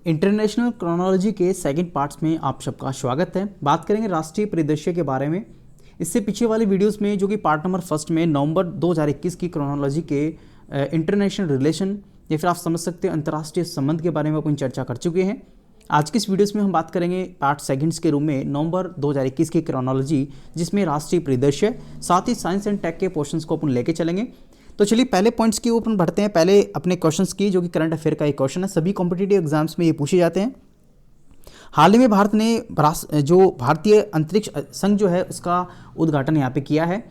International chronology के second parts में आप सबका स्वागत है। बात करेंगे राष्ट्रीय परिदृश्य के बारे में। इससे पीछे वाली वीडियोस में जो कि पार्ट नंबर फर्स्ट में नवंबर 2021 की क्रोनोलॉजी के इंटरनेशनल रिलेशन या फिर आप समझ सकते हैं अंतर्राष्ट्रीय संबंध के बारे में अपन चर्चा कर चुके हैं। आज की इस वीडियोस में हम बात करेंगे पार्ट सेकंड्स के रूप में नवंबर 2021 की क्रोनोलॉजी, जिसमें राष्ट्रीय परिदृश्य साथ ही साइंस एंड टेक के पोर्शंस को अपन लेके चलेंगे। तो चलिए पहले पॉइंट्स के ऊपर बढ़ते हैं। पहले अपने क्वेश्चंस की, जो कि करंट अफेयर का एक क्वेश्चन है, सभी कॉम्पिटिटिव एग्जाम्स में ये पूछे जाते हैं। हाल ही में भारत ने जो भारतीय अंतरिक्ष संघ जो है उसका उद्घाटन यहाँ पे किया है।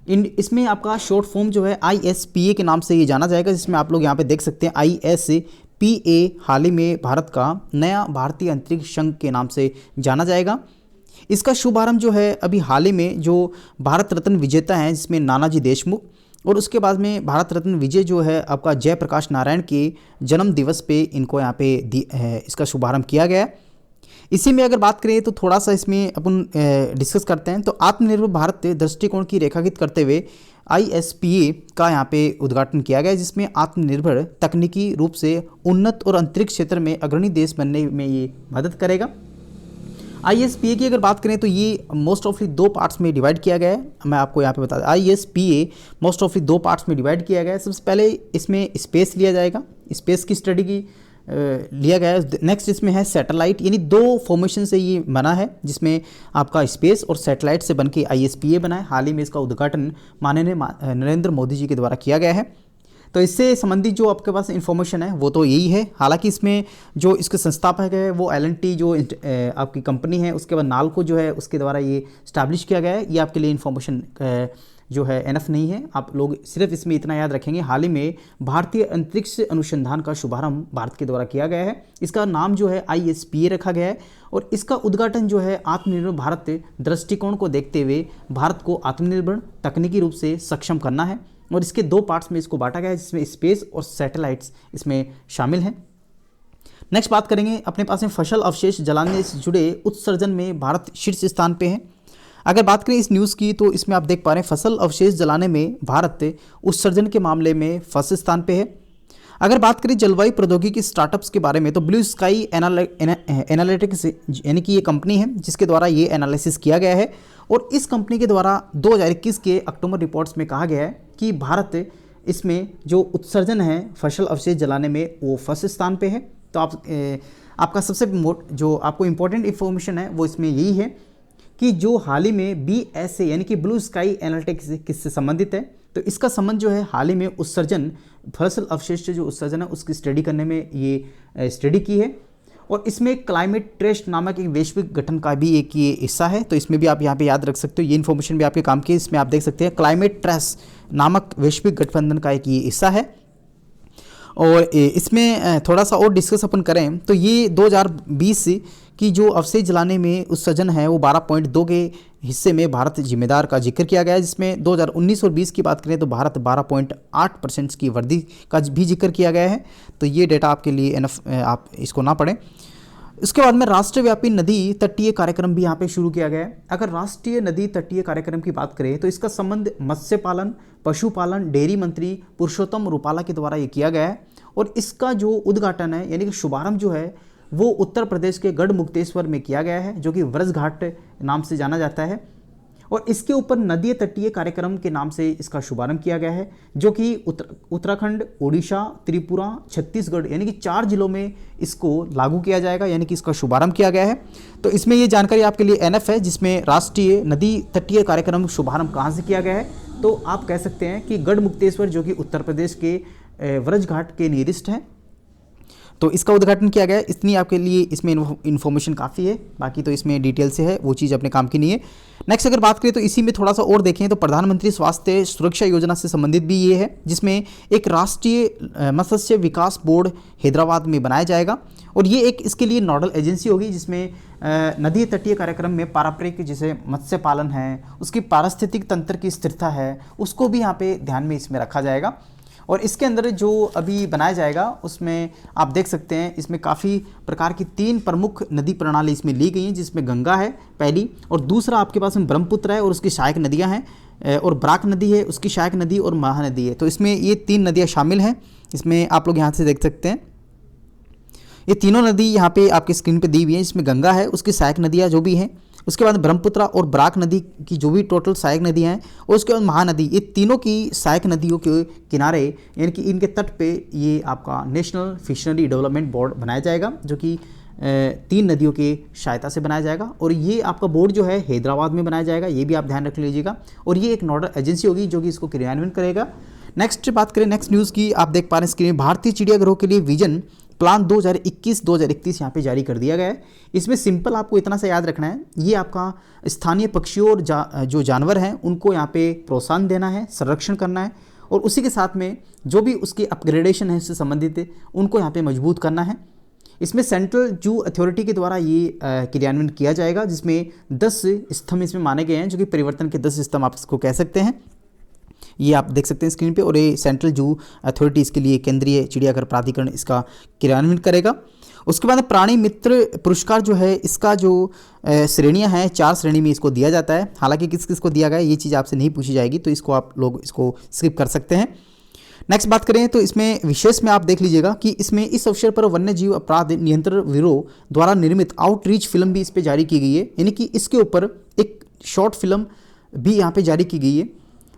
इसमें आपका शॉर्ट फॉर्म जो है ISPA के नाम से ये जाना जाएगा, जिसमें आप लोग यहाँ पे देख सकते हैं ISPA हाल ही में भारत का नया भारतीय अंतरिक्ष संघ के नाम से जाना जाएगा। इसका शुभारंभ जो है अभी हाल ही में जो भारत रत्न विजेता हैं, जिसमें नानाजी देशमुख और उसके बाद में भारत रत्न विजय जो है आपका जयप्रकाश नारायण के जन्म दिवस पे इनको यहाँ पे इसका शुभारंभ किया गया है। इसी में अगर बात करें तो थोड़ा सा इसमें अपन डिस्कस करते हैं। तो आत्मनिर्भर भारत दृष्टिकोण की रेखांकित करते हुए ISPA का यहाँ पे उद्घाटन किया गया है, जिसमें आत्मनिर्भर तकनीकी रूप से उन्नत और अंतरिक्ष क्षेत्र में अग्रणी देश बनने में ये मदद करेगा। ISPA की अगर बात करें तो ये मोस्ट ऑफली दो पार्ट्स में डिवाइड किया गया है। मैं आपको यहाँ पे बता दूं, ISPA मोस्ट ऑफली दो पार्ट्स में डिवाइड किया गया है। सबसे पहले इसमें स्पेस लिया जाएगा, स्पेस की स्टडी की लिया गया है। नेक्स्ट इसमें है सैटेलाइट, यानी दो फॉर्मेशन से ये बना है, जिसमें आपका स्पेस और सैटेलाइट से बन के ISPA बना है। हाल ही में इसका उद्घाटन माननीय नरेंद्र मोदी जी के द्वारा किया गया है। तो इससे संबंधित जो आपके पास इन्फॉर्मेशन है वो तो यही है। हालांकि इसमें जो इसके संस्थापक है वो L&T जो आपकी कंपनी है, उसके बाद नालको जो है उसके द्वारा ये स्टैब्लिश किया गया है। ये आपके लिए इन्फॉर्मेशन जो है एनफ नहीं है। आप लोग सिर्फ इसमें इतना याद रखेंगे, हाल ही में भारतीय अंतरिक्ष अनुसंधान का शुभारंभ भारत के द्वारा किया गया है। इसका नाम जो है ISPA रखा गया है और इसका उद्घाटन जो है आत्मनिर्भर भारत दृष्टिकोण को देखते हुए भारत को आत्मनिर्भर तकनीकी रूप से सक्षम करना है। और इसके दो पार्ट्स में इसको बांटा गया है, जिसमें स्पेस और सैटेलाइट्स इसमें शामिल हैं। नेक्स्ट बात करेंगे अपने पास में फसल अवशेष जलाने से जुड़े उत्सर्जन में भारत शीर्ष स्थान पे है। अगर बात करें इस न्यूज़ की तो इसमें आप देख पा रहे हैं फसल अवशेष जलाने में भारत उत्सर्जन के मामले में फर्स्ट स्थान पे है। अगर बात करें जलवायु प्रौद्योगिकी स्टार्टअप्स के बारे में तो ब्लू स्काई एनालिटिक्स यानी कि ये कंपनी है जिसके द्वारा ये एनालिसिस किया गया है। और इस कंपनी के द्वारा 2021 के अक्टूबर रिपोर्ट्स में कहा गया है कि भारत इसमें जो उत्सर्जन है फसल अवशेष जलाने में वो फर्स्ट स्थान पे है। तो आपका सबसे जो आपको इम्पोर्टेंट इन्फॉर्मेशन है वो इसमें यही है कि जो हाल ही में BSA यानी कि ब्लू स्काई एनालिटिक्स किससे संबंधित है। तो इसका संबंध जो है हाल ही में उत्सर्जन फसल अवशेष जो उत्सर्जन है उसकी स्टडी करने में ये स्टडी की है। और इसमें क्लाइमेट ट्रस्ट नामक एक वैश्विक गठन का भी एक ये हिस्सा है। तो इसमें भी आप यहाँ पे याद रख सकते हो, ये इन्फॉर्मेशन भी आपके काम की। इसमें आप देख सकते हैं क्लाइमेट ट्रस्ट नामक वैश्विक गठबंधन का एक ये हिस्सा है। और इसमें थोड़ा सा और डिस्कस अपन करें तो ये 2020 की जो अवशेष जलाने में उत्सर्जन है वो 12.2 के हिस्से में भारत जिम्मेदार का जिक्र किया गया है, जिसमें 2019 और 20 की बात करें तो भारत 12.8% की वृद्धि का भी जिक्र किया गया है। तो ये डेटा आपके लिए एनफ, आप इसको ना पढ़ें। इसके बाद में राष्ट्रव्यापी नदी तटीय कार्यक्रम भी यहाँ पे शुरू किया गया है। अगर राष्ट्रीय नदी तटीय कार्यक्रम की बात करें तो इसका संबंध मत्स्य पालन, पशुपालन, डेयरी मंत्री पुरुषोत्तम रूपाला के द्वारा ये किया गया है। और इसका जो उद्घाटन है यानी कि शुभारंभ जो है वो उत्तर प्रदेश के गढ़मुक्तेश्वर में किया गया है, जो कि व्रज घाट नाम से जाना जाता है। और इसके ऊपर नदीय तटीय कार्यक्रम के नाम से इसका शुभारंभ किया गया है, जो कि उत्तराखंड, ओडिशा, त्रिपुरा, छत्तीसगढ़ यानी कि 4 जिलों में इसको लागू किया जाएगा, यानी कि इसका शुभारंभ किया गया है। तो इसमें ये जानकारी आपके लिए एनएफ है, जिसमें राष्ट्रीय नदी तटीय कार्यक्रम शुभारंभ कहाँ से किया गया है। तो आप कह सकते हैं कि गढ़मुक्तेश्वर जो कि उत्तर प्रदेश के व्रज घाट के नियरेस्ट है, तो इसका उद्घाटन किया गया है। इतनी आपके लिए इसमें इन्फॉर्मेशन काफ़ी है, बाकी तो इसमें डिटेल से है, वो चीज़ अपने काम की नहीं है। नेक्स्ट अगर बात करें तो इसी में थोड़ा सा और देखें तो प्रधानमंत्री स्वास्थ्य सुरक्षा योजना से संबंधित भी ये है, जिसमें एक राष्ट्रीय मत्स्य विकास बोर्ड हैदराबाद में बनाया जाएगा। और ये एक इसके लिए नोडल एजेंसी होगी, जिसमें नदी तटीय कार्यक्रम में पारंपरिक जैसे मत्स्य पालन है, उसकी पारिस्थितिक तंत्र की स्थिरता है, उसको भी यहाँ पे ध्यान में इसमें रखा जाएगा। और इसके अंदर जो अभी बनाया जाएगा उसमें आप देख सकते हैं इसमें काफ़ी प्रकार की 3 प्रमुख नदी प्रणाली इसमें ली गई हैं, जिसमें गंगा है पहली, और दूसरा आपके पास में ब्रह्मपुत्र है और उसकी सहायक नदियां हैं, और बराक नदी है उसकी सहायक नदी, और महानदी है। तो इसमें ये 3 नदियां शामिल हैं। इसमें आप लोग यहाँ से देख सकते हैं ये तीनों नदी यहाँ पे आपकी स्क्रीन पे दी हुई है। इसमें गंगा है, उसकी सहायक नदियाँ जो भी हैं, उसके बाद ब्रह्मपुत्र और बराक नदी की जो भी टोटल सहायक नदियाँ हैं, और उसके बाद महानदी, ये तीनों की सहायक नदियों के किनारे यानी कि इनके तट पे ये आपका नेशनल फिशरी डेवलपमेंट बोर्ड बनाया जाएगा, जो कि 3 नदियों की सहायता से बनाया जाएगा। और ये आपका बोर्ड जो है हैदराबाद में बनाया जाएगा, ये भी आप ध्यान रख लीजिएगा। और ये एक नोडल एजेंसी होगी जो कि इसको क्रियान्वयन करेगा। नेक्स्ट बात करें नेक्स्ट न्यूज़ की, आप देख पा रहे हैं स्क्रीन में, भारतीय चिड़ियाघरों के लिए विजन प्लान 2021-2031 यहाँ पे जारी कर दिया गया है। इसमें सिंपल आपको इतना सा याद रखना है, ये आपका स्थानीय पक्षियों और जो जानवर हैं उनको यहाँ पे प्रोत्साहन देना है, संरक्षण करना है, और उसी के साथ में जो भी उसकी अपग्रेडेशन है उससे संबंधित है उनको यहाँ पे मजबूत करना है। इसमें सेंट्रल जू अथॉरिटी के द्वारा ये क्रियान्वयन किया जाएगा, जिसमें 10 स्तंभ इसमें माने गए हैं, जो कि परिवर्तन के 10 स्तंभ आप इसको कह सकते हैं। ये आप देख सकते हैं स्क्रीन पे। और ये सेंट्रल जू अथॉरिटी इसके लिए केंद्रीय चिड़ियाघर प्राधिकरण इसका क्रियान्वयन करेगा। उसके बाद प्राणी मित्र पुरस्कार जो है, इसका जो श्रेणियां हैं 4 श्रेणी में इसको दिया जाता है। हालांकि किस किस को दिया गया है ये चीज़ आपसे नहीं पूछी जाएगी, तो इसको आप लोग इसको स्किप कर सकते हैं। नेक्स्ट बात करें तो इसमें विशेष में आप देख लीजिएगा कि इसमें इस अवसर पर वन्य जीव अपराध नियंत्रण ब्यूरो द्वारा निर्मित आउटरीच फिल्म भी इस पर जारी की गई है, यानी कि इसके ऊपर एक शॉर्ट फिल्म भी यहाँ पे जारी की गई है।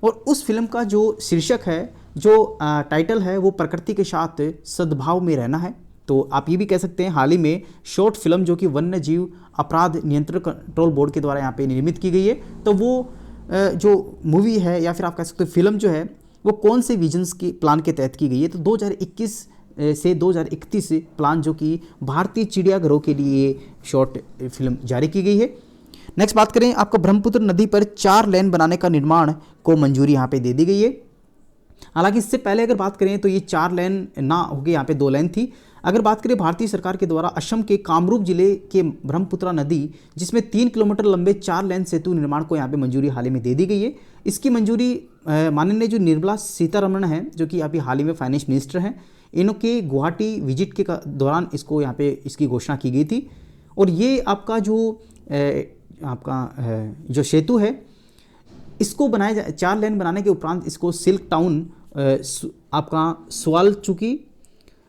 और उस फिल्म का जो शीर्षक है, जो टाइटल है, वो प्रकृति के साथ सद्भाव में रहना है। तो आप ये भी कह सकते हैं हाल ही में शॉर्ट फिल्म जो कि वन्य जीव अपराध नियंत्रण कंट्रोल बोर्ड के द्वारा यहाँ पे निर्मित की गई है, तो वो जो मूवी है या फिर आप कह सकते हो फिल्म जो है वो कौन से विजन्स की प्लान के तहत की गई है, तो 2021 से 2031 प्लान जो कि भारतीय चिड़ियाघरों के लिए शॉर्ट फिल्म जारी की गई है। नेक्स्ट बात करें, आपको ब्रह्मपुत्र नदी पर 4 लेन बनाने का निर्माण को मंजूरी यहाँ पे दे दी गई है। हालांकि इससे पहले अगर बात करें तो ये 4 लेन ना होगी, यहाँ पे 2 लेन थी। अगर बात करें भारतीय सरकार के द्वारा असम के कामरूप जिले के ब्रह्मपुत्र नदी, जिसमें 3 किलोमीटर लंबे 4 लेन सेतु निर्माण को यहाँ पे मंजूरी हाल ही में दे दी गई है। इसकी मंजूरी माननीय जो निर्मला सीतारमण हैं, जो कि अभी हाल ही में फाइनेंस मिनिस्टर हैं, इनके गुवाहाटी विजिट के दौरान इसको यहाँ पे इसकी घोषणा की गई थी। और ये आपका जो सेतु है इसको बनाया 4 लेन बनाने के उपरांत इसको सिल्क टाउन आपका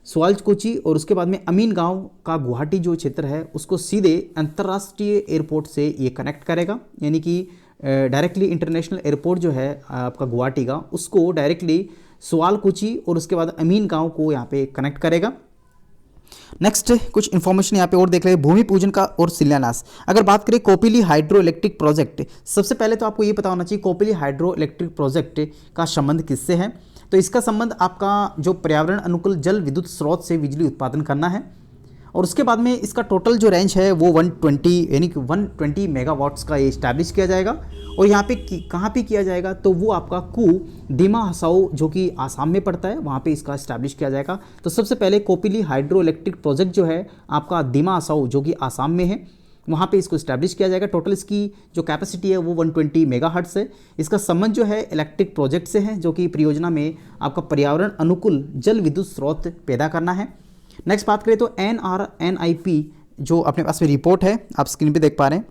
सुआलकोची और उसके बाद में अमीन गांव का गुवाहाटी जो क्षेत्र है उसको सीधे अंतर्राष्ट्रीय एयरपोर्ट से ये कनेक्ट करेगा, यानी कि डायरेक्टली इंटरनेशनल एयरपोर्ट जो है आपका गुवाहाटी का, उसको डायरेक्टली सुआलकोची और उसके बाद अमीन गांव को यहाँ पे कनेक्ट करेगा। नेक्स्ट कुछ इन्फॉर्मेशन यहाँ पे और देख रहे हैं, भूमि पूजन का और शिलान्यास। अगर बात करें कोपिली हाइड्रो इलेक्ट्रिक प्रोजेक्ट, सबसे पहले तो आपको ये पता होना चाहिए कोपिली हाइड्रो इलेक्ट्रिक प्रोजेक्ट का संबंध किससे है। तो इसका संबंध आपका जो पर्यावरण अनुकूल जल विद्युत स्रोत से बिजली उत्पादन करना है। और उसके बाद में इसका टोटल जो रेंज है वो 120 यानी कि 120 मेगावाट्स का ये इस्टेब्लिश किया जाएगा। और यहाँ पे कहाँ पे किया जाएगा, तो वो आपका दिमा हसाओ जो कि आसाम में पड़ता है, वहाँ पे इसका इस्टेब्लिश किया जाएगा। तो सबसे पहले कोपिली हाइड्रो इलेक्ट्रिक प्रोजेक्ट जो है आपका दिमा हसाओ जो कि आसाम में है, वहाँ पे इसको इस्टेब्लिश किया जाएगा। टोटल इसकी जो कैपेसिटी है वो 120 मेगाहर्ट्ज़ है। इसका संबंध जो है इलेक्ट्रिक प्रोजेक्ट से है, जो कि परियोजना में आपका पर्यावरण अनुकूल जल विद्युत स्रोत पैदा करना है। नेक्स्ट बात करें तो NRNIP जो अपने पास में रिपोर्ट है, आप स्क्रीन पे देख पा रहे हैं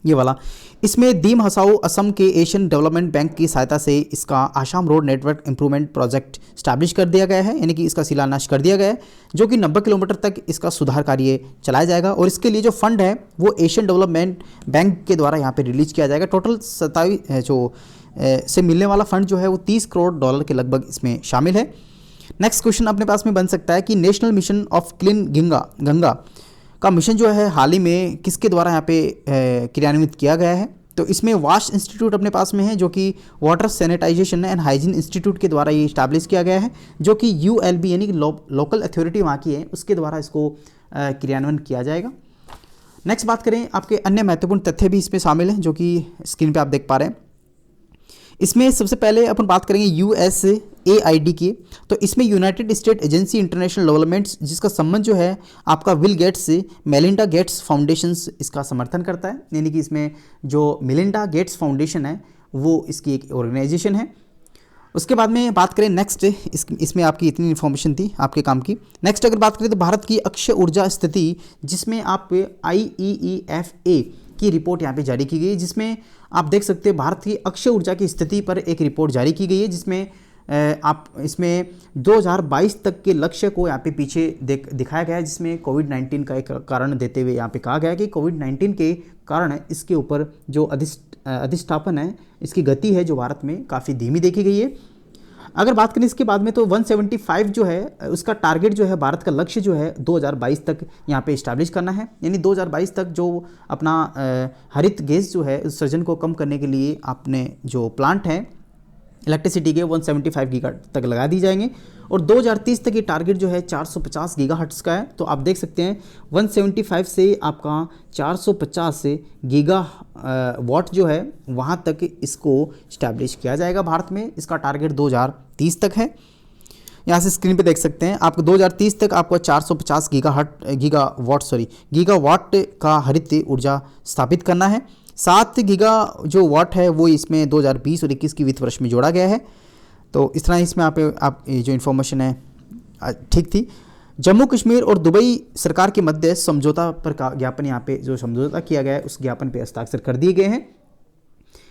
ये वाला, इसमें दीम हसाओ असम के एशियन डेवलपमेंट बैंक की सहायता से इसका Assam road network improvement project establish कर दिया गया है, यानी कि इसका शिलान्यास कर दिया गया है, जो कि 90 किलोमीटर तक इसका सुधार कार्य चलाया जाएगा। और इसके लिए जो फंड है वो एशियन डेवलपमेंट बैंक के द्वारा यहाँ पे रिलीज किया जाएगा। टोटल 27 से मिलने वाला फंड जो है वो $30 करोड़ के लगभग इसमें शामिल है। नेक्स्ट क्वेश्चन अपने पास में बन सकता है कि national mission of clean Ganga का मिशन जो है हाल ही में किसके द्वारा यहाँ पे क्रियान्वित किया गया है। तो इसमें वाश इंस्टीट्यूट अपने पास में है, जो कि water sanitisation and hygiene institute के द्वारा ये इस्टेब्लिश किया गया है, जो कि ULB यानी कि लोकल अथॉरिटी वहाँ की है, उसके द्वारा इसको क्रियान्वयन किया जाएगा। नेक्स्ट बात करें, आपके अन्य महत्वपूर्ण तथ्य भी इसमें शामिल हैं, जो कि स्क्रीन पे आप देख पा रहे हैं। इसमें सबसे पहले अपन बात करेंगे USAID की। तो इसमें United state agency international developments, जिसका संबंध जो है आपका विल गेट्स से मेलिंडा गेट्स फाउंडेशन इसका समर्थन करता है, यानी कि इसमें जो मेलिंडा गेट्स फाउंडेशन है वो इसकी एक ऑर्गेनाइजेशन है। उसके बाद में बात करें नेक्स्ट, इसमें आपकी इतनी इन्फॉर्मेशन थी आपके काम की। नेक्स्ट अगर बात करें तो भारत की अक्षय ऊर्जा स्थिति, जिसमें आप IEEFA की रिपोर्ट यहाँ पे जारी की गई है, जिसमें आप देख सकते हैं भारत की अक्षय ऊर्जा की स्थिति पर एक रिपोर्ट जारी की गई है, जिसमें आप इसमें 2022 तक के लक्ष्य को यहाँ पे पीछे दिखाया गया है, जिसमें कोविड-19 का एक कारण देते हुए यहाँ पे कहा गया है कि कोविड-19 के कारण इसके ऊपर जो अधिष्ठापन है, इसकी गति है जो भारत में काफ़ी धीमी देखी गई है। अगर बात करें इसके बाद में तो 175 जो है उसका टारगेट जो है, भारत का लक्ष्य जो है 2022 तक यहाँ पे इस्टेब्लिश करना है। यानी 2022 तक जो अपना हरित गैस जो है उत्सर्जन को कम करने के लिए आपने जो प्लांट हैं इलेक्ट्रिसिटी के 175 गीगा तक लगा दी जाएंगे, और 2030 तक ये टारगेट जो है 450 गीगाहर्ट्ज़ का है। तो आप देख सकते हैं 175 से आपका 450 गीगा वाट जो है वहाँ तक इसको इस्टेब्लिश किया जाएगा भारत में। इसका टारगेट 2030 तक है। यहाँ से स्क्रीन पे देख सकते हैं आपको 2030 तक आपको 450 गीगा वाट का हरित ऊर्जा स्थापित करना है। 7 गीगा जो वाट है वो इसमें 2020 और 21 की वित्त वर्ष में जोड़ा गया है। तो इस तरह इसमें आप जो इन्फॉर्मेशन है ठीक थी। जम्मू कश्मीर और दुबई सरकार के मध्य समझौता पर ज्ञापन, यहाँ पे जो समझौता किया गया है उस ज्ञापन पे हस्ताक्षर कर दिए गए हैं।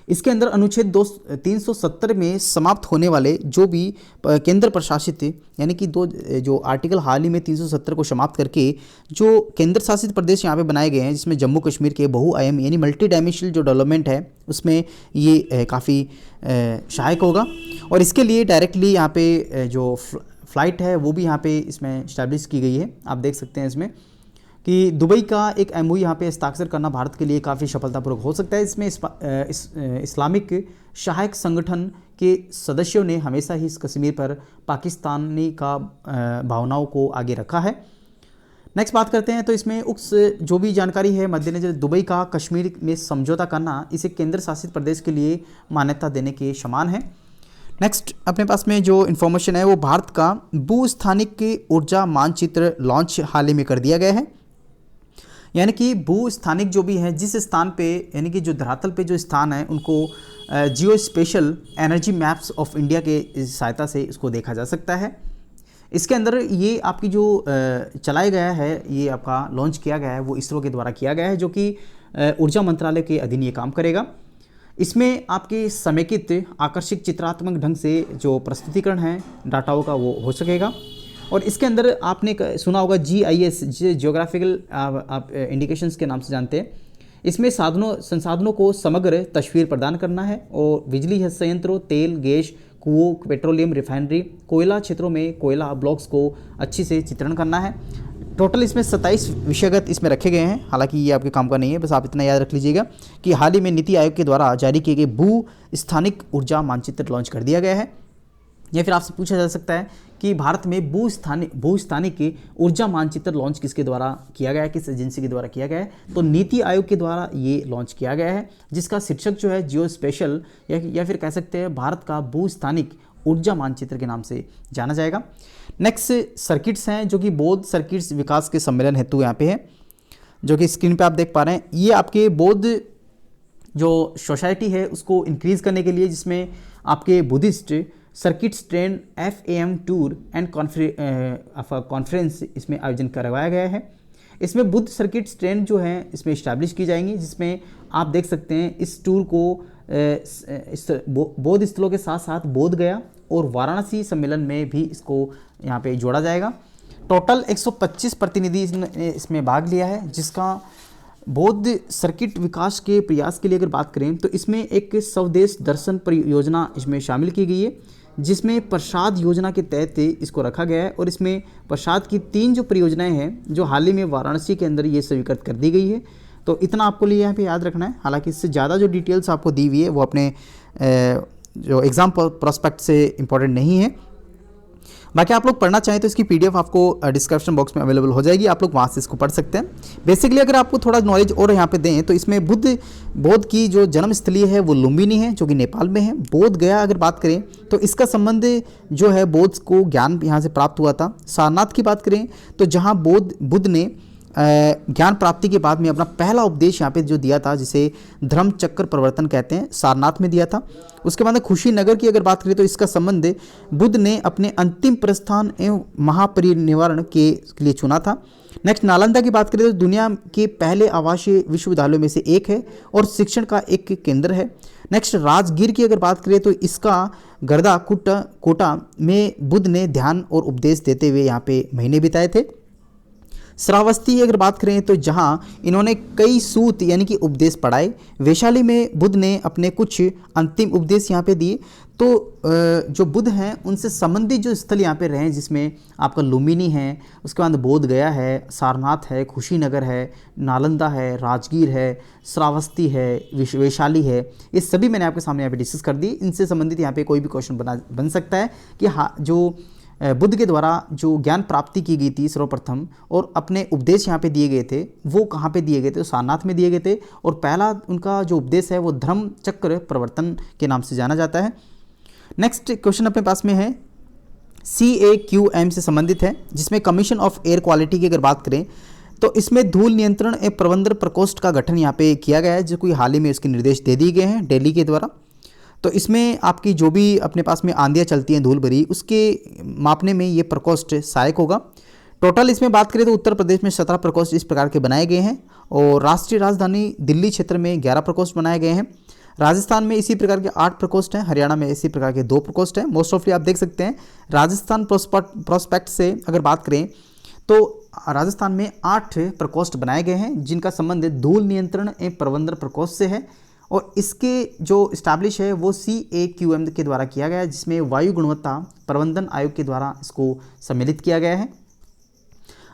इसके अंदर अनुच्छेद 370 में समाप्त होने वाले जो भी केंद्र प्रशासित, यानी कि जो आर्टिकल हाल ही में 370 को समाप्त करके जो केंद्र शासित प्रदेश यहाँ पे बनाए गए हैं, जिसमें जम्मू कश्मीर के बहुआयामी यानी मल्टी डायमेंशनल जो डेवलपमेंट है उसमें ये काफ़ी सहायक होगा। और इसके लिए डायरेक्टली यहाँ पे जो फ्लाइट है वो भी यहाँ पे इसमें इस्टेब्लिश की गई है। आप देख सकते हैं इसमें कि दुबई का एक MOU यहाँ पे हस्ताक्षर करना भारत के लिए काफ़ी सफलतापूर्वक हो सकता है। इसमें इस्लामिक सहायक संगठन के सदस्यों ने हमेशा ही इस कश्मीर पर पाकिस्तानी का भावनाओं को आगे रखा है। नेक्स्ट बात करते हैं तो इसमें उस जो भी जानकारी है मद्देनजर दुबई का कश्मीर में समझौता करना इसे केंद्र शासित प्रदेश के लिए मान्यता देने के समान है। नेक्स्ट अपने पास में जो इन्फॉर्मेशन है वो भारत का भूस्थानिक ऊर्जा मानचित्र लॉन्च हाल ही में कर दिया गया है। यानी कि भूस्थानिक जो भी है जिस स्थान पे, यानी कि जो धरातल पे जो स्थान है उनको geospatial energy maps of India के सहायता से इसको देखा जा सकता है। इसके अंदर ये आपकी जो चलाया गया है, ये आपका लॉन्च किया गया है वो इसरो के द्वारा किया गया है, जो कि ऊर्जा मंत्रालय के अधीन ये काम करेगा। इसमें आपके समेकित आकर्षक चित्रात्मक ढंग से जो प्रस्तुतिकरण है डाटाओं का वो हो सकेगा। और इसके अंदर आपने सुना होगा GIS, जियोग्राफिकल आप इंडिकेशंस के नाम से जानते हैं। इसमें संसाधनों को समग्र तस्वीर प्रदान करना है और बिजली संयंत्रों, तेल, गैस कुओं, पेट्रोलियम रिफाइनरी, कोयला क्षेत्रों में कोयला ब्लॉक्स को अच्छी से चित्रण करना है। टोटल इसमें 27 विषयगत इसमें रखे गए हैं। हालांकि ये आपके काम का नहीं है, बस आप इतना याद रख लीजिएगा कि हाल ही में नीति आयोग के द्वारा जारी किए गए भू स्थानिक ऊर्जा मानचित्र लॉन्च कर दिया गया है। या फिर आपसे पूछा जा सकता है कि भारत में भूस्थानिक ऊर्जा मानचित्र लॉन्च किसके द्वारा किया गया है, किस एजेंसी के द्वारा किया गया है? तो नीति आयोग के द्वारा ये लॉन्च किया गया है, जिसका शीर्षक जो है जियो स्पेशल या फिर कह सकते हैं भारत का भूस्थानिक ऊर्जा मानचित्र के नाम से जाना जाएगा। नेक्स्ट सर्किट्स हैं जो कि बौद्ध सर्किट्स विकास के सम्मेलन हेतु यहाँ पे है, जो कि स्क्रीन पे आप देख पा रहे हैं। ये आपके बौद्ध जो सोसाइटी है उसको इंक्रीज करने के लिए, जिसमें आपके Buddhist circuits trend FAM tour and conference इसमें आयोजन करवाया गया है। इसमें बुद्ध सर्किट्स ट्रेंड जो है इसमें इस्टेब्लिश की जाएंगी, जिसमें आप देख सकते हैं इस टूर को बौद्ध स्थलों के साथ साथ बोध गया और वाराणसी सम्मेलन में भी इसको यहाँ पे जोड़ा जाएगा। टोटल 125 प्रतिनिधि इसमें भाग लिया है, जिसका बौद्ध सर्किट विकास के प्रयास के लिए अगर बात करें तो इसमें एक स्वदेश दर्शन परियोजना इसमें शामिल की गई है, जिसमें प्रसाद योजना के तहत इसको रखा गया है। और इसमें प्रसाद की 3 जो परियोजनाएं हैं जो हाल ही में वाराणसी के अंदर ये स्वीकृत कर दी गई है। तो इतना आपको लिए यहाँ पे याद रखना है। हालांकि इससे ज़्यादा जो डिटेल्स आपको दी हुई है वो अपने जो एग्ज़ाम प्रोस्पेक्ट से इम्पॉर्टेंट नहीं है। बाकी आप लोग पढ़ना चाहें तो इसकी PDF आपको डिस्क्रिप्शन बॉक्स में अवेलेबल हो जाएगी, आप लोग वहाँ से इसको पढ़ सकते हैं। बेसिकली अगर आपको थोड़ा नॉलेज और यहाँ पे दें तो इसमें बौद्ध की जो जन्मस्थली है वो लुम्बिनी है, जो कि नेपाल में है। बोध गया अगर बात करें तो इसका संबंध जो है बौद्ध को ज्ञान यहाँ से प्राप्त हुआ था। सारनाथ की बात करें तो जहाँ बुद्ध ने ज्ञान प्राप्ति के बाद में अपना पहला उपदेश यहाँ पे जो दिया था, जिसे धर्म चक्र प्रवर्तन कहते हैं, सारनाथ में दिया था। उसके बाद कुशीनगर की अगर बात करें तो इसका संबंध बुद्ध ने अपने अंतिम प्रस्थान एवं महापरिनिर्वाण के लिए चुना था। नेक्स्ट नालंदा की बात करें तो दुनिया के पहले आवासीय विश्वविद्यालयों में से एक है और शिक्षण का एक केंद्र है। नेक्स्ट राजगीर की अगर बात करें तो इसका गर्दा कोटा में बुद्ध ने ध्यान और उपदेश देते हुए यहाँ पे महीने बिताए थे। श्रावस्ती की अगर बात करें तो जहाँ इन्होंने कई सूत यानी कि उपदेश पढ़ाए। वैशाली में बुद्ध ने अपने कुछ अंतिम उपदेश यहाँ पे दिए। तो जो बुद्ध हैं उनसे संबंधित जो स्थल यहाँ पे रहे हैं, जिसमें आपका लुम्बिनी है, उसके बाद बोध गया है, सारनाथ है, कुशीनगर है, नालंदा है, राजगीर है, श्रावस्ती है, वैशाली है, ये सभी मैंने आपके सामने यहाँ पे डिस्कस कर दी। इनसे संबंधित यहाँ पे कोई भी क्वेश्चन बन सकता है कि हाँ, जो बुद्ध के द्वारा जो ज्ञान प्राप्ति की गई थी सर्वप्रथम और अपने उपदेश यहाँ पे दिए गए थे, वो कहाँ पे दिए गए थे? तो सारनाथ में दिए गए थे। और पहला उनका जो उपदेश है वो धर्म चक्र प्रवर्तन के नाम से जाना जाता है। नेक्स्ट क्वेश्चन अपने पास में है CAQM से संबंधित है, जिसमें कमीशन ऑफ एयर क्वालिटी की अगर बात करें तो इसमें धूल नियंत्रण एवं प्रबंधन प्रकोष्ठ का गठन यहाँ पे किया गया है, जो कोई हाल ही में इसके निर्देश दे दिए गए हैं दिल्ली के द्वारा। तो इसमें आपकी जो भी अपने पास में आंधियाँ चलती हैं धूल भरी, उसके मापने में ये प्रकोष्ठ सहायक होगा। टोटल इसमें बात करें तो उत्तर प्रदेश में 17 प्रकोष्ठ इस प्रकार के बनाए गए हैं और राष्ट्रीय राजधानी दिल्ली क्षेत्र में 11 प्रकोष्ठ बनाए गए हैं। राजस्थान में इसी प्रकार के 8 प्रकोष्ठ हैं, हरियाणा में इसी प्रकार के 2 प्रकोष्ठ हैं। मोस्ट ऑफली आप देख सकते हैं राजस्थान प्रोस्पेक्ट से अगर बात करें तो राजस्थान में 8 प्रकोष्ठ बनाए गए हैं, जिनका संबंध धूल नियंत्रण एवं प्रबंधन प्रकोष्ठ से है। और इसके जो इस्टेब्लिश है वो CAQM के द्वारा किया गया है, जिसमें वायु गुणवत्ता प्रबंधन आयोग के द्वारा इसको सम्मिलित किया गया है।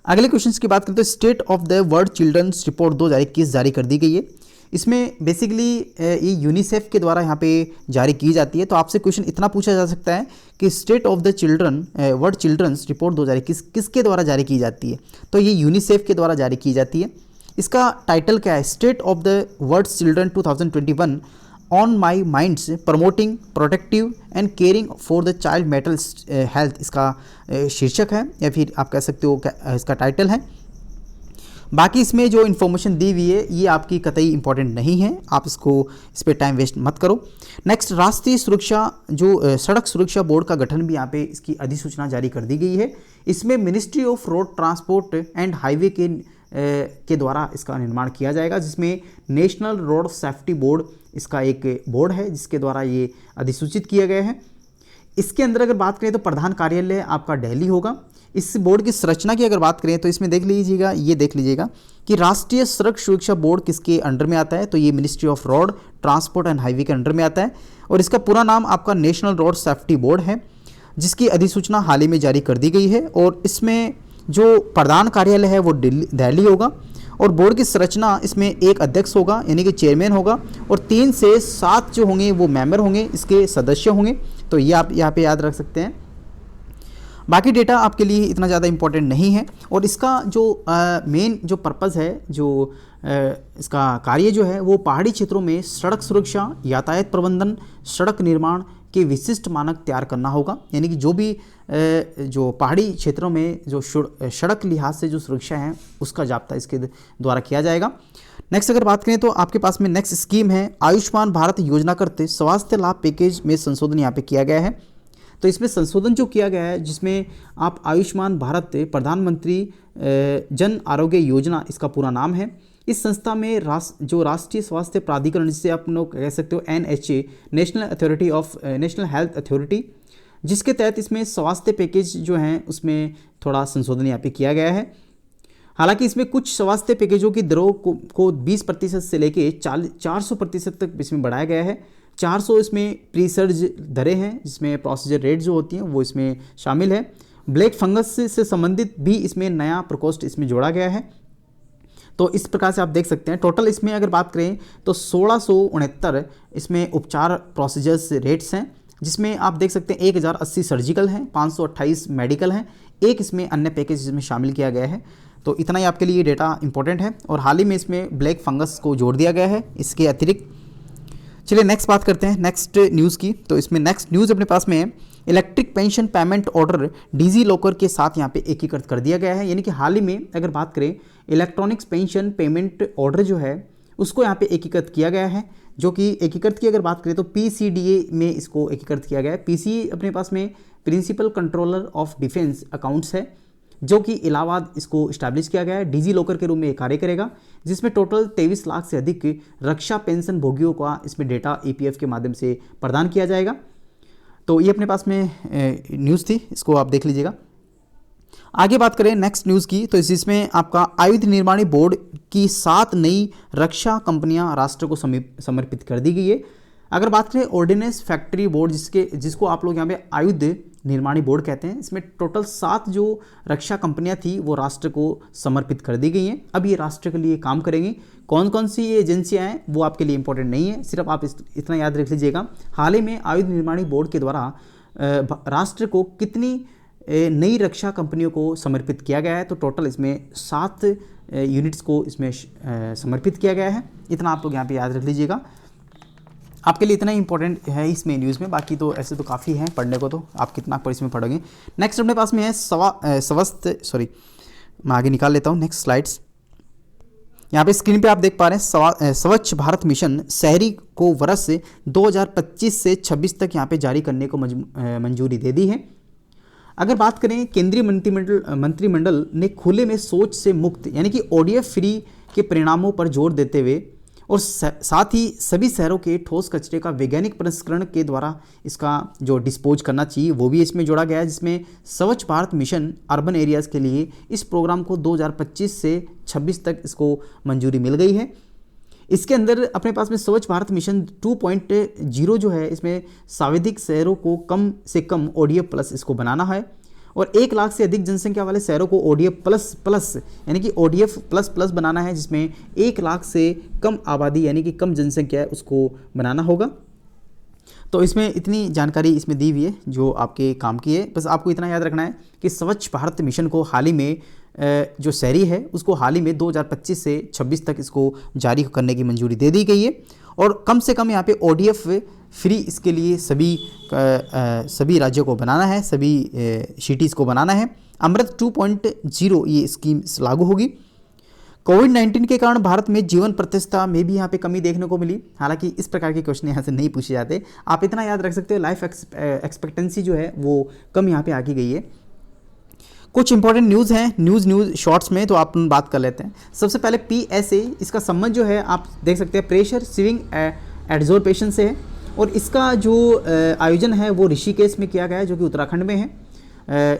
अगले क्वेश्चन की बात करें तो state of the world children's report 2021 जारी कर दी गई है। इसमें बेसिकली ये यूनिसेफ के द्वारा यहाँ पे जारी की जाती है। तो आपसे क्वेश्चन इतना पूछा जा सकता है कि state of the world children's report 2021 किसके द्वारा जारी की जाती है? तो ये यूनिसेफ के द्वारा जारी की जाती है। इसका टाइटल क्या है? State of the world children 2021 on my minds promoting protective and caring for the child mental health, इसका शीर्षक है या फिर आप कह सकते हो इसका टाइटल है। बाकी इसमें जो इन्फॉर्मेशन दी हुई है ये आपकी कतई इंपॉर्टेंट नहीं है, आप इस पर टाइम वेस्ट मत करो। नेक्स्ट राष्ट्रीय सुरक्षा जो सड़क सुरक्षा बोर्ड का गठन भी यहाँ पे इसकी अधिसूचना जारी कर दी गई है। इसमें ministry of road transport and highway के द्वारा इसका निर्माण किया जाएगा, जिसमें नेशनल रोड सेफ्टी बोर्ड इसका एक बोर्ड है जिसके द्वारा ये अधिसूचित किया गया है। इसके अंदर अगर बात करें तो प्रधान कार्यालय आपका दिल्ली होगा। इस बोर्ड की संरचना की अगर बात करें तो इसमें देख लीजिएगा कि राष्ट्रीय सड़क सुरक्षा बोर्ड किसके अंडर में आता है? तो ये ministry of road transport and highway के अंडर में आता है और इसका पूरा नाम आपका नेशनल रोड सेफ्टी बोर्ड है, जिसकी अधिसूचना हाल ही में जारी कर दी गई है। और इसमें जो प्रधान कार्यालय है वो दिल्ली होगा और बोर्ड की संरचना इसमें एक अध्यक्ष होगा यानी कि चेयरमैन होगा और 3 से 7 जो होंगे वो मेंबर होंगे, इसके सदस्य होंगे। तो ये आप यहाँ पे याद रख सकते हैं। बाकी डेटा आपके लिए इतना ज़्यादा इम्पोर्टेंट नहीं है और इसका जो मेन जो पर्पज़ है, जो इसका कार्य जो है वो पहाड़ी क्षेत्रों में सड़क सुरक्षा, यातायात प्रबंधन, सड़क निर्माण के विशिष्ट मानक तैयार करना होगा। यानी कि जो भी जो पहाड़ी क्षेत्रों में जो सड़क लिहाज से जो सुरक्षा है उसका जाब्ता इसके द्वारा किया जाएगा। नेक्स्ट अगर बात करें तो आपके पास में नेक्स्ट स्कीम है आयुष्मान भारत योजना करते स्वास्थ्य लाभ पैकेज में संशोधन यहाँ पे किया गया है। तो इसमें संशोधन जो किया गया है जिसमें आप आयुष्मान भारत प्रधानमंत्री जन आरोग्य योजना इसका पूरा नाम है। इस संस्था में जो राष्ट्रीय स्वास्थ्य प्राधिकरण, जिसे आप लोग कह सकते हो NHA, नेशनल हेल्थ अथॉरिटी, जिसके तहत इसमें स्वास्थ्य पैकेज जो हैं उसमें थोड़ा संशोधन यहाँ पे किया गया है। हालांकि इसमें कुछ स्वास्थ्य पैकेजों की दरों को 20% से लेके 400% तक इसमें बढ़ाया गया है। 400 इसमें प्री सर्ज दरें हैं, जिसमें प्रोसीजर रेट जो होती हैं वो इसमें शामिल है। ब्लैक फंगस से संबंधित भी इसमें नया प्रकोष्ठ इसमें जोड़ा गया है। तो इस प्रकार से आप देख सकते हैं टोटल इसमें अगर बात करें तो 1669 इसमें उपचार प्रोसीजर्स रेट्स हैं, जिसमें आप देख सकते हैं 1080 सर्जिकल हैं, 528 मेडिकल हैं, एक इसमें अन्य पैकेज इसमें शामिल किया गया है। तो इतना ही आपके लिए डेटा इंपॉर्टेंट है और हाल ही में इसमें ब्लैक फंगस को जोड़ दिया गया है इसके अतिरिक्त। चलिए नेक्स्ट बात करते हैं नेक्स्ट न्यूज़ की। तो इसमें नेक्स्ट न्यूज़ अपने पास में है electric pension payment order digi locker के साथ यहाँ पे एकीकृत कर दिया गया है। यानी कि हाल ही में अगर बात करें इलेक्ट्रॉनिक्स पेंशन पेमेंट ऑर्डर जो है उसको यहाँ पे एकीकृत किया गया है, जो कि एकीकृत की अगर बात करें तो पीसीडीए में इसको एकीकृत किया गया है। पीसी अपने पास में principal controller of defence accounts है, जो कि इलाहाबाद इसको इस्टेब्लिश किया गया है। डिजी लॉकर के रूप में ये कार्य करेगा, जिसमें टोटल 23 लाख से अधिक रक्षा पेंशन भोगियों का इसमें डेटा ईपीएफ के माध्यम से प्रदान किया जाएगा। तो ये अपने पास में न्यूज़ थी, इसको आप देख लीजिएगा। आगे बात करें नेक्स्ट न्यूज़ की, तो इसमें आपका आयुध निर्माणी बोर्ड की 7 नई रक्षा कंपनियां राष्ट्र को समर्पित कर दी गई है। अगर बात करें ऑर्डिनेंस फैक्ट्री बोर्ड जिसको आप लोग यहाँ पे आयुध निर्माणी बोर्ड कहते हैं, इसमें टोटल 7 जो रक्षा कंपनियां थी वो राष्ट्र को समर्पित कर दी गई हैं। अब ये राष्ट्र के लिए काम करेंगी। कौन कौन सी ये एजेंसियां हैं वो आपके लिए इंपॉर्टेंट नहीं है, सिर्फ आप इतना याद रख लीजिएगा। हाल ही में आयुध निर्माणी बोर्ड के द्वारा राष्ट्र को कितनी नई रक्षा कंपनियों को समर्पित किया गया है, तो टोटल इसमें 7 यूनिट्स को इसमें समर्पित किया गया है। इतना आप लोग यहाँ पे याद रख लीजिएगा, आपके लिए इतना ही इंपॉर्टेंट है इसमें न्यूज़ में। बाकी तो ऐसे तो काफ़ी है पढ़ने को, तो आप कितना पर इसमें पढ़ोगे। नेक्स्ट अपने पास में है मैं आगे निकाल लेता हूँ नेक्स्ट स्लाइड्स। यहाँ पे स्क्रीन पे आप देख पा रहे हैं स्वच्छ भारत मिशन शहरी को वर्ष 2025 से 26 तक यहाँ पे जारी करने को मंजूरी दे दी है। अगर बात करें केंद्रीय मंत्रिमंडल ने खुले में शौच से मुक्त यानी कि ओडीएफ फ्री के परिणामों पर जोर देते हुए और साथ ही सभी शहरों के ठोस कचरे का वैज्ञानिक प्रसंस्करण के द्वारा इसका जो डिस्पोज करना चाहिए वो भी इसमें जोड़ा गया है, जिसमें स्वच्छ भारत मिशन अर्बन एरियाज़ के लिए इस प्रोग्राम को 2025 से 26 तक इसको मंजूरी मिल गई है। इसके अंदर अपने पास में स्वच्छ भारत मिशन 2.0 जो है, इसमें सांविधिक शहरों को कम से कम ओडीएफ प्लस इसको बनाना है और 1 लाख से अधिक जनसंख्या वाले शहरों को ओडीएफ प्लस यानी कि ओडीएफ प्लस बनाना है, जिसमें 1 लाख से कम आबादी यानी कि कम जनसंख्या है उसको बनाना होगा। तो इसमें इतनी जानकारी इसमें दी हुई है जो आपके काम की है। बस आपको इतना याद रखना है कि स्वच्छ भारत मिशन को हाल ही में जो शहरी है उसको हाल ही में 2025 से 26 तक इसको जारी करने की मंजूरी दे दी गई है और कम से कम यहाँ पे ओडीएफ फ्री इसके लिए सभी राज्यों को बनाना है, सभी सिटीज़ को बनाना है। अमृत 2.0 ये स्कीम लागू होगी। कोविड-19 के कारण भारत में जीवन प्रतिष्ठा में भी यहाँ पे कमी देखने को मिली। हालांकि इस प्रकार के क्वेश्चन यहाँ से नहीं पूछे जाते, आप इतना याद रख सकते हो लाइफ एक्सपेक्टेंसी जो है वो कम यहाँ पे आकी गई है। कुछ इंपॉर्टेंट न्यूज़ हैं न्यूज़ शॉर्ट्स में, तो आप बात कर लेते हैं। सबसे पहले पीएसए, इसका संबंध जो है आप देख सकते हैं प्रेशर स्विंग एड्जॉर्प्शन से है और इसका जो आयोजन है वो ऋषिकेश में किया गया है जो कि उत्तराखंड में है।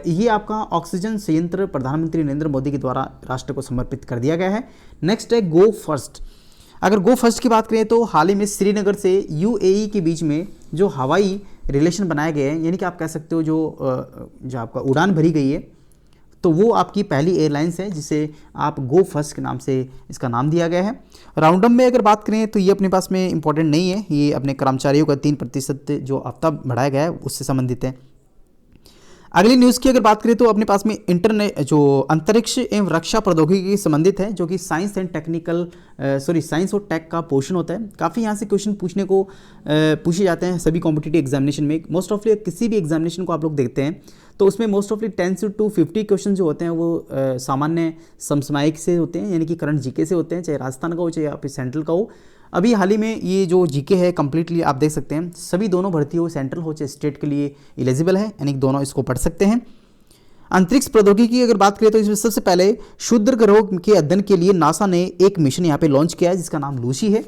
ये आपका ऑक्सीजन संयंत्र प्रधानमंत्री नरेंद्र मोदी के द्वारा राष्ट्र को समर्पित कर दिया गया है। नेक्स्ट है गो फर्स्ट। अगर गो फर्स्ट की बात करें तो हाल ही में श्रीनगर से यूएई के बीच में जो हवाई रिलेशन बनाए गए हैं, यानी कि आप कह सकते हो जो आपका उड़ान भरी गई है, तो वो आपकी पहली एयरलाइंस है जिसे आप गो फर्स्ट के नाम से इसका नाम दिया गया है। राउंडअप में अगर बात करें तो ये अपने पास में इंपॉर्टेंट नहीं है, ये अपने कर्मचारियों का 3% जो हफ्ता बढ़ाया गया है उससे संबंधित है। अगली न्यूज़ की अगर बात करें तो अपने पास में जो अंतरिक्ष एवं रक्षा प्रौद्योगिकी से संबंधित है, जो कि साइंस और टेक का पोर्शन होता है। काफ़ी यहाँ से क्वेश्चन पूछे जाते हैं सभी कॉम्पिटिटिव एग्जामिनेशन में। मोस्ट ऑफली किसी भी एग्जामिनेशन को आप लोग देखते हैं तो उसमें मोस्ट ऑफली 10 से 50 क्वेश्चन जो होते हैं वो सामान्य समसामयिक से होते हैं, यानी कि करंट जीके से होते हैं, चाहे राजस्थान का हो चाहे फिर सेंट्रल का हो। अभी हाल ही में ये जो जीके है कंप्लीटली आप देख सकते हैं सभी दोनों भर्ती हो, सेंट्रल हो चाहे स्टेट के लिए एलिजिबल है, यानी कि दोनों इसको पढ़ सकते हैं। अंतरिक्ष प्रौद्योगिकी की अगर बात करें तो इसमें सबसे पहले क्षुद्र ग्रहों के अध्ययन के लिए नासा ने एक मिशन यहाँ पे लॉन्च किया है जिसका नाम लूसी है।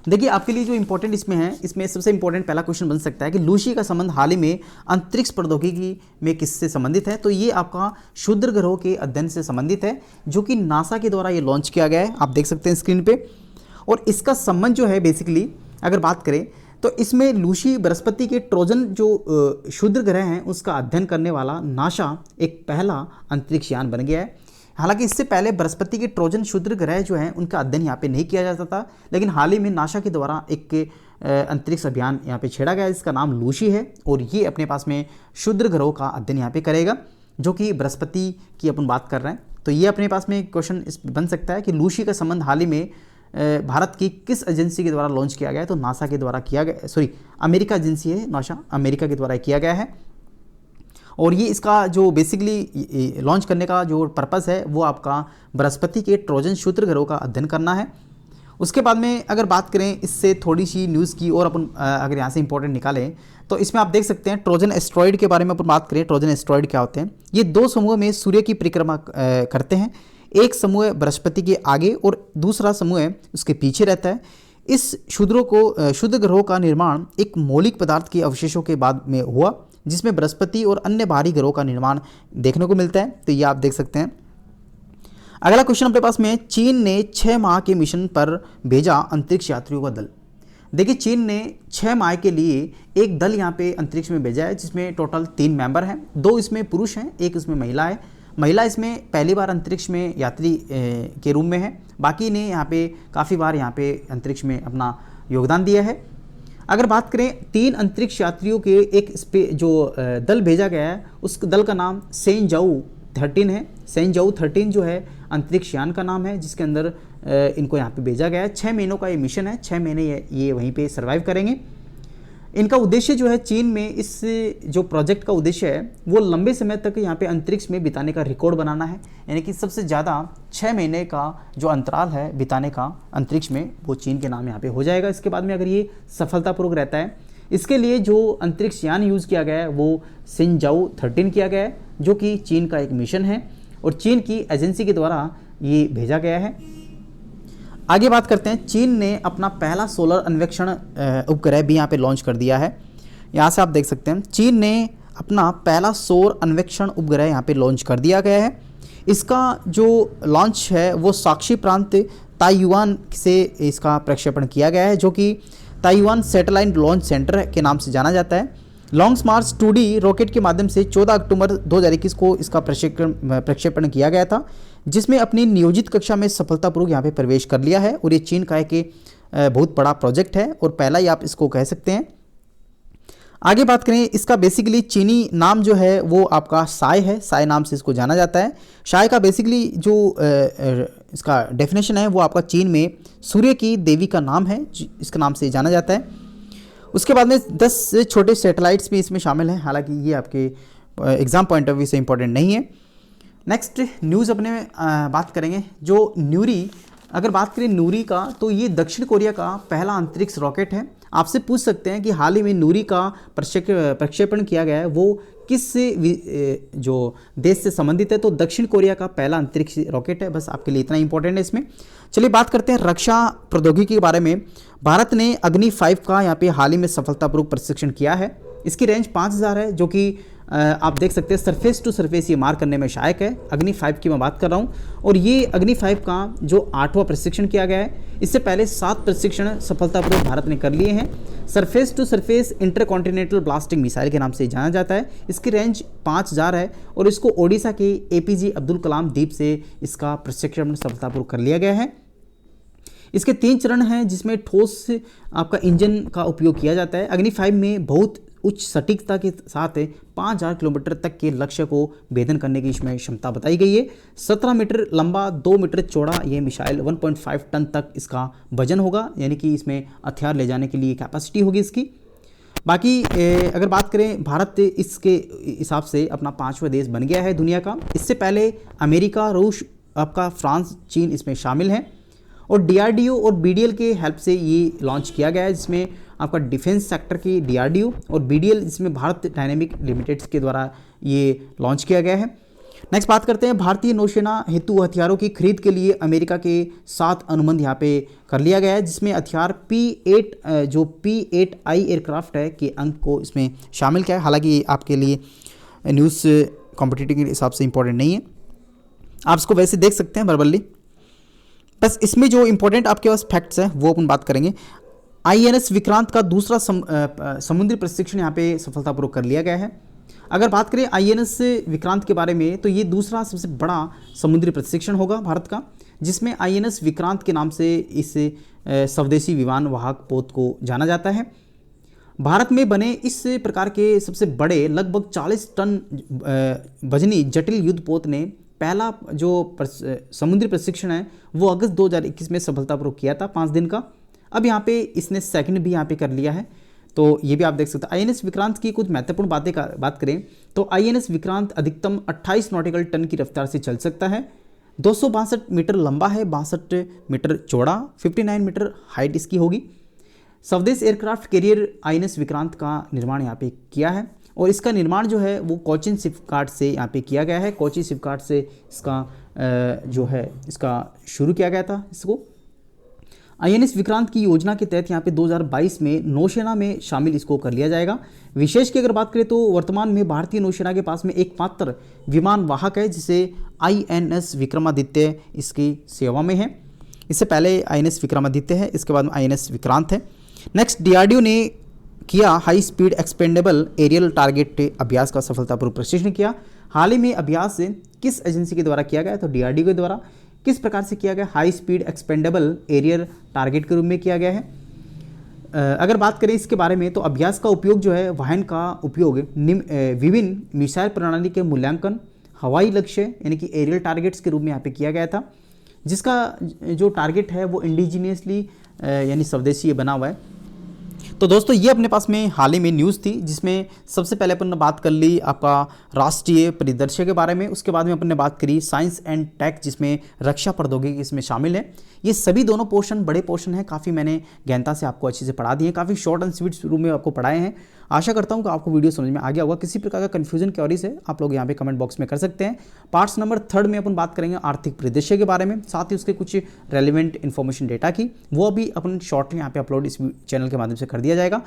देखिए आपके लिए जो इंपॉर्टेंट इसमें है, इसमें सबसे इंपॉर्टेंट पहला क्वेश्चन बन सकता है कि लूसी का संबंध हाल ही में अंतरिक्ष प्रौद्योगिकी में किससे संबंधित है, तो ये आपका क्षुद्र ग्रहों के अध्ययन से संबंधित है जो कि नासा के द्वारा ये लॉन्च किया गया है, आप देख सकते हैं स्क्रीन पे। और इसका संबंध जो है बेसिकली अगर बात करें तो इसमें लूसी बृहस्पति के ट्रोजन जो क्षुद्र ग्रह हैं उसका अध्ययन करने वाला नासा एक पहला अंतरिक्ष यान बन गया है। हालांकि इससे पहले बृहस्पति के ट्रोजन क्षुद्र ग्रह जो हैं उनका अध्ययन यहाँ पे नहीं किया जाता था, लेकिन हाल ही में नासा के द्वारा एक अंतरिक्ष अभियान यहाँ पे छेड़ा गया जिसका नाम लूसी है और ये अपने पास में क्षुद्र ग्रहों का अध्ययन यहाँ पे करेगा जो कि बृहस्पति की अपन बात कर रहे हैं। तो ये अपने पास में क्वेश्चन बन सकता है कि लूसी का संबंध हाल ही में भारत की किस एजेंसी के द्वारा लॉन्च किया गया है? तो नासा के द्वारा किया गया, सॉरी अमेरिका एजेंसी है नासा, अमेरिका के द्वारा किया गया है। और ये इसका जो बेसिकली लॉन्च करने का जो पर्पस है वो आपका बृहस्पति के ट्रोजन क्षुद्र ग्रहों का अध्ययन करना है। उसके बाद में अगर बात करें इससे थोड़ी सी न्यूज़ की और अपन अगर यहाँ से इंपॉर्टेंट निकालें तो इसमें आप देख सकते हैं ट्रोजन एस्ट्रॉइड के बारे में अपन बात करें। ट्रोजन एस्ट्रॉइड क्या होते हैं? ये दो समूह में सूर्य की परिक्रमा करते हैं। एक समूह बृहस्पति के आगे और दूसरा समूह उसके पीछे रहता है। इस क्षुद्र ग्रहों का निर्माण एक मौलिक पदार्थ के अवशेषों के बाद में हुआ, जिसमें बृहस्पति और अन्य बाहरी ग्रहों का निर्माण देखने को मिलता है। तो ये आप देख सकते हैं। अगला क्वेश्चन अपने पास में, चीन ने 6 माह के मिशन पर भेजा अंतरिक्ष यात्रियों का दल। देखिए चीन ने 6 माह के लिए एक दल यहाँ पे अंतरिक्ष में भेजा है, जिसमें टोटल 3 मेंबर हैं। 2 इसमें पुरुष हैं, एक इसमें महिला है। महिला इसमें पहली बार अंतरिक्ष में यात्री के रूप में है, बाकी ने यहाँ पे काफ़ी बार यहाँ पे अंतरिक्ष में अपना योगदान दिया है। अगर बात करें 3 अंतरिक्ष यात्रियों के एक जो दल भेजा गया है, उस दल का नाम सेंजाऊ 13 है। सेंजाऊ 13 जो है अंतरिक्ष यान का नाम है, जिसके अंदर इनको यहाँ पे भेजा गया है। 6 महीनों का ये मिशन है, 6 महीने ये वहीं पे सर्वाइव करेंगे। इनका उद्देश्य जो है, चीन में इस जो प्रोजेक्ट का उद्देश्य है वो लंबे समय तक यहाँ पे अंतरिक्ष में बिताने का रिकॉर्ड बनाना है, यानी कि सबसे ज़्यादा 6 महीने का जो अंतराल है बिताने का अंतरिक्ष में, वो चीन के नाम यहाँ पे हो जाएगा। इसके बाद में अगर ये सफलतापूर्वक रहता है, इसके लिए जो अंतरिक्ष यान यूज़ किया गया है वो सेंजाऊ 13 किया गया है, जो कि चीन का एक मिशन है और चीन की एजेंसी के द्वारा ये भेजा गया है। आगे बात करते हैं, चीन ने अपना पहला सोलर अन्वेषण उपग्रह भी यहाँ पे लॉन्च कर दिया है। यहाँ से आप देख सकते हैं चीन ने अपना पहला सौर अन्वेषण उपग्रह यहाँ पे लॉन्च कर दिया गया है। इसका जो लॉन्च है वो साक्षी प्रांत ताइवान से इसका प्रक्षेपण किया गया है, जो कि ताइवान सैटेलाइट लॉन्च सेंटर के नाम से जाना जाता है। लॉन्ग मार्च 2D रॉकेट के माध्यम से 14 अक्टूबर 2021 को इसका प्रक्षेपण किया गया था, जिसमें अपनी नियोजित कक्षा में सफलतापूर्वक यहाँ पे प्रवेश कर लिया है। और ये चीन का एक बहुत बड़ा प्रोजेक्ट है और पहला ही आप इसको कह सकते हैं। आगे बात करें, इसका बेसिकली चीनी नाम जो है वो आपका साय है, साय नाम से इसको जाना जाता है। साय का बेसिकली जो इसका डेफिनेशन है वो आपका चीन में सूर्य की देवी का नाम है, इसका नाम से जाना जाता है। उसके बाद में 10 छोटे सैटेलाइट्स भी इसमें शामिल हैं, हालांकि ये आपके एग्जाम पॉइंट ऑफ व्यू से इंपॉर्टेंट नहीं है। नेक्स्ट न्यूज़ अपने बात करेंगे जो न्यूरी। अगर बात करें न्यूरी का, तो ये दक्षिण कोरिया का पहला अंतरिक्ष रॉकेट है। आपसे पूछ सकते हैं कि हाल ही में न्यूरी का प्रक्षेपण किया गया है वो किस जो देश से संबंधित है? तो दक्षिण कोरिया का पहला अंतरिक्ष रॉकेट है। बस आपके लिए इतना इंपॉर्टेंट है इसमें। चलिए बात करते हैं रक्षा प्रौद्योगिकी के बारे में। भारत ने अग्नि 5 का यहाँ पे हाल ही में सफलतापूर्वक प्रशिक्षण किया है। इसकी रेंज 5000 है, जो कि आप देख सकते हैं सरफेस टू सरफेस ये मार करने में सहायक है। अग्नि 5 की मैं बात कर रहा हूँ और ये अग्नि 5 का जो 8वां प्रशिक्षण किया गया है। इससे पहले 7 प्रशिक्षण सफलतापूर्वक भारत ने कर लिए हैं। Surface to surface intercontinental blasting missile के नाम से जाना जाता है। इसकी रेंज 5000 है और इसको ओडिशा के APJ अब्दुल कलाम द्वीप से इसका प्रशिक्षण सफलतापूर्वक कर लिया गया है। इसके 3 चरण हैं, जिसमें ठोस आपका इंजन का उपयोग किया जाता है। अग्नि 5 में बहुत उच्च सटीकता के साथ 5000 किलोमीटर तक के लक्ष्य को भेदन करने की इसमें क्षमता बताई गई है। 17 मीटर लंबा, 2 मीटर चौड़ा ये मिसाइल 1.5 टन तक इसका वजन होगा, यानी कि इसमें हथियार ले जाने के लिए कैपेसिटी होगी इसकी। बाकी अगर बात करें, भारत इसके हिसाब से अपना 5वां देश बन गया है दुनिया का। इससे पहले अमेरिका, रूस, आपका फ्रांस, चीन इसमें शामिल हैं और DRDO और BDL के हेल्प से ये लॉन्च किया गया है, जिसमें आपका डिफेंस सेक्टर की DRDO और BDL इसमें भारत डायनेमिक लिमिटेड के द्वारा ये लॉन्च किया गया है। नेक्स्ट बात करते हैं, भारतीय नौसेना हेतु हथियारों की खरीद के लिए अमेरिका के 7 अनुबंध यहाँ पे कर लिया गया है, जिसमें हथियार P8 जो P8I एयरक्राफ्ट है के अंक को इसमें शामिल किया है। हालांकि आपके लिए न्यूज़ कॉम्पिटिटिव के हिसाब से इंपॉर्टेंट नहीं है, आप इसको वैसे देख सकते हैं वर्बली। बस इसमें जो इंपॉर्टेंट आपके पास फैक्ट्स हैं वो अपन बात करेंगे। INS विक्रांत का दूसरा समुद्री प्रशिक्षण यहाँ पे सफलतापूर्वक कर लिया गया है। अगर बात करें INS विक्रांत के बारे में, तो ये दूसरा सबसे बड़ा समुद्री प्रशिक्षण होगा भारत का, जिसमें INS विक्रांत के नाम से इस स्वदेशी विमान वाहक पोत को जाना जाता है। भारत में बने इस प्रकार के सबसे बड़े लगभग 40 टन वजनी जटिल युद्ध पोत ने पहला जो समुद्री प्रशिक्षण है वो अगस्त 2021 में सफलतापूर्वक किया था 5 दिन का। अब यहाँ पे इसने सेकंड भी यहाँ पे कर लिया है, तो ये भी आप देख सकते हैं। आईएनएस विक्रांत की कुछ महत्वपूर्ण बात करें तो आईएनएस विक्रांत अधिकतम 28 नॉटिकल टन की रफ्तार से चल सकता है, 262 मीटर लंबा है, 62 मीटर चौड़ा, 59 मीटर हाइट इसकी होगी। स्वदेश एयरक्राफ्ट कैरियर आईएनएस विक्रांत का निर्माण यहाँ पे किया है और इसका निर्माण जो है वो कोचिन शिपयार्ड से यहाँ पे किया गया है। कोची शिपयार्ड से इसका जो है इसका शुरू किया गया था इसको। आईएनएस विक्रांत की योजना के तहत यहाँ पे 2022 में नौसेना में शामिल इसको कर लिया जाएगा। विशेष की अगर बात करें तो वर्तमान में भारतीय नौसेना के पास में एकमात्र विमान वाहक है जिसे आईएनएस विक्रमादित्य इसकी सेवा में है। इससे पहले आईएनएस विक्रमादित्य है, इसके बाद में आईएनएस विक्रांत है। नेक्स्ट, डीआरडीओ ने किया high speed expendable aerial target अभ्यास का सफलतापूर्वक प्रशिक्षण किया। हाल ही में अभ्यास किस एजेंसी के द्वारा किया गया? तो डीआरडीओ के द्वारा। किस प्रकार से किया गया? High speed expendable aerial target के रूप में किया गया है। अगर बात करें इसके बारे में तो अभ्यास का उपयोग जो है वाहन का उपयोग विभिन्न मिसाइल प्रणाली के मूल्यांकन, हवाई लक्ष्य यानी कि एरियल टारगेट्स के रूप में यहाँ पे किया गया था, जिसका जो टारगेट है वो इंडिजीनियसली यानी स्वदेशी बना हुआ है। तो दोस्तों ये अपने पास में हाल ही में न्यूज़ थी जिसमें सबसे पहले अपन ने बात कर ली आपका राष्ट्रीय परिदृश्य के बारे में, उसके बाद में अपन ने बात करी साइंस एंड टेक जिसमें रक्षा प्रौद्योगिकी इसमें शामिल है। ये सभी दोनों पोर्शन बड़े पोर्शन हैं, काफ़ी मैंने गहनता से आपको अच्छे से पढ़ा दिए हैं, काफ़ी शॉर्ट एंड स्वीट रूप में आपको पढ़ाए हैं। आशा करता हूँ कि आपको वीडियो समझ में आ गया होगा। किसी प्रकार का कन्फ्यूजन क्वेरीज है आप लोग यहाँ पे कमेंट बॉक्स में कर सकते हैं। पार्ट्स नंबर 3 में अपन बात करेंगे आर्थिक परिदृश्य के बारे में, साथ ही उसके कुछ रेलिवेंट इन्फॉर्मेशन डेटा की, वो भी अपन शॉर्ट यहाँ पे अपलोड इस चैनल के माध्यम से कर दिया जाएगा।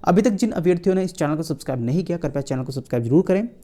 अभी तक जिन अभ्यर्थियों ने इस चैनल को सब्सक्राइब नहीं किया कृपया चैनल को सब्सक्राइब जरूर करें।